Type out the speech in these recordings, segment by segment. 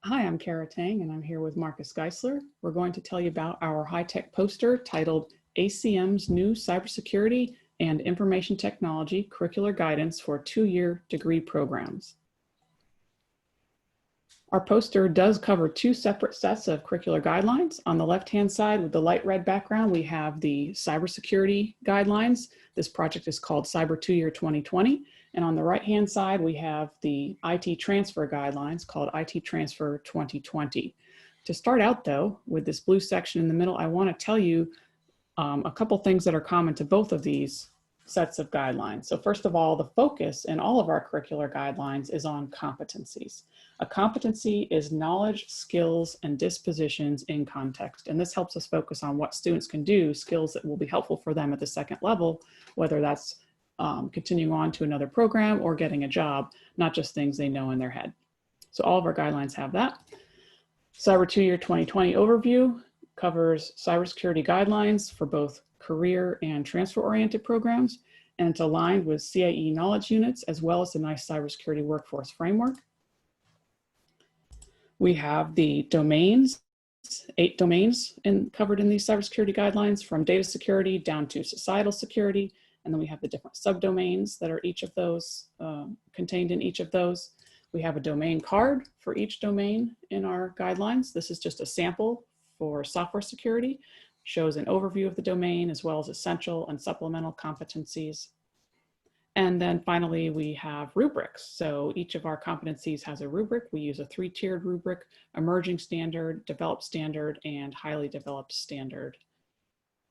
Hi, I'm Cara Tang, and I'm here with Markus Geissler. We're going to tell you about our high-tech poster titled ACM's New Cybersecurity and Information Technology Curricular Guidance for Two-Year Degree Programs. Our poster does cover two separate sets of curricular guidelines. On the left-hand side with the light red background, we have the cybersecurity guidelines. This project is called Cyber 2-Year 2020. And on the right-hand side, we have the IT transfer guidelines called IT Transfer 2020. To start out though, with this blue section in the middle, I want to tell you a couple things that are common to both of these sets of guidelines. So first of all, the focus in all of our curricular guidelines is on competencies. A competency is knowledge, skills, and dispositions in context. And this helps us focus on what students can do, skills that will be helpful for them at the second level, whether that's continuing on to another program or getting a job, not just things they know in their head. So all of our guidelines have that. Cyber 2-Year 2020 overview covers cybersecurity guidelines for both career and transfer-oriented programs, and it's aligned with CIE knowledge units as well as the NICE cybersecurity workforce framework. We have the domains, 8 domains covered in these cybersecurity guidelines, from data security down to societal security. And then we have the different subdomains that are each of those, contained in each of those. We have a domain card for each domain in our guidelines. This is just a sample for software security, shows an overview of the domain as well as essential and supplemental competencies. And then finally, we have rubrics. So each of our competencies has a rubric. We use a 3-tiered rubric: emerging standard, developed standard, and highly developed standard.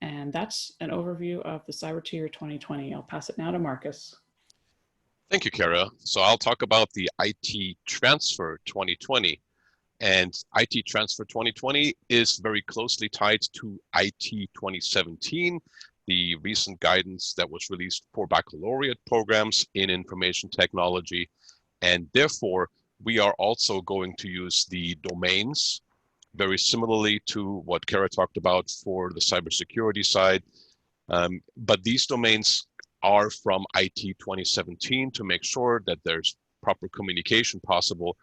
And that's an overview of the Cyber 2-Year 2020. I'll pass it now to Markus. Thank you, Cara. So I'll talk about the IT Transfer 2020. And IT Transfer 2020 is very closely tied to IT 2017, the recent guidance that was released for baccalaureate programs in information technology. And therefore, we are also going to use the domains very similarly to what Cara talked about for the cybersecurity side. But these domains are from IT 2017 to make sure that there's proper communication possible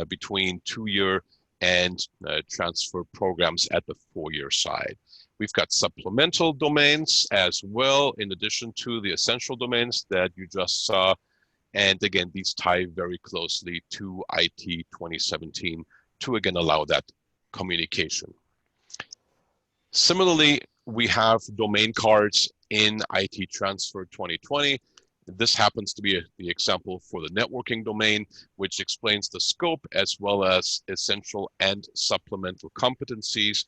between 2-year and transfer programs at the 4-year side. We've got supplemental domains as well, in addition to the essential domains that you just saw. And again, these tie very closely to IT 2017 to again allow that communication. Similarly, we have domain cards in IT Transfer 2020. This happens to be the example for the networking domain, which explains the scope as well as essential and supplemental competencies.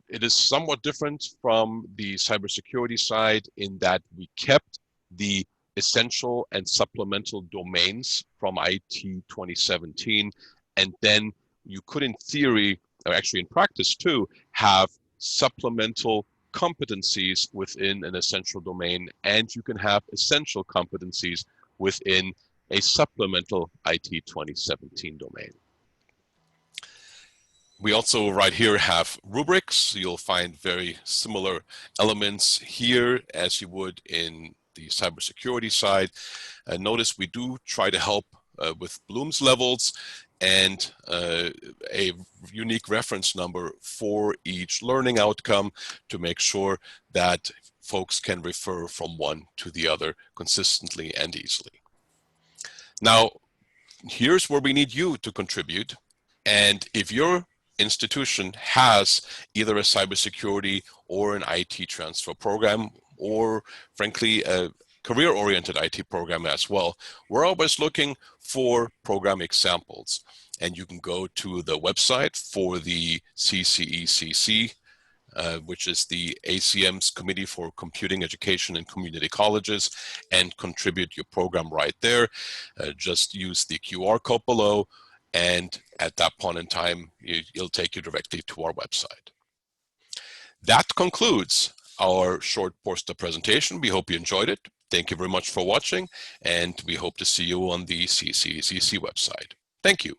It is somewhat different from the cybersecurity side in that we kept the essential and supplemental domains from IT 2017, and then you could, in theory, or actually in practice too, have supplemental competencies within an essential domain, and you can have essential competencies within a supplemental IT 2017 domain. We also right here have rubrics. You'll find very similar elements here as you would in the cybersecurity side. Notice we do try to help with Bloom's levels and a unique reference number for each learning outcome to make sure that folks can refer from one to the other consistently and easily. Now, here's where we need you to contribute. And if your institution has either a cybersecurity or an IT transfer program, or frankly, a career-oriented IT program as well, we're always looking for program examples. And you can go to the website for the CCECC, which is the ACM's Committee for Computing Education and Community Colleges, and contribute your program right there. Just use the QR code below, and at that point in time, it'll take you directly to our website. That concludes our short poster presentation. We hope you enjoyed it. Thank you very much for watching, and we hope to see you on the CCECC website. Thank you.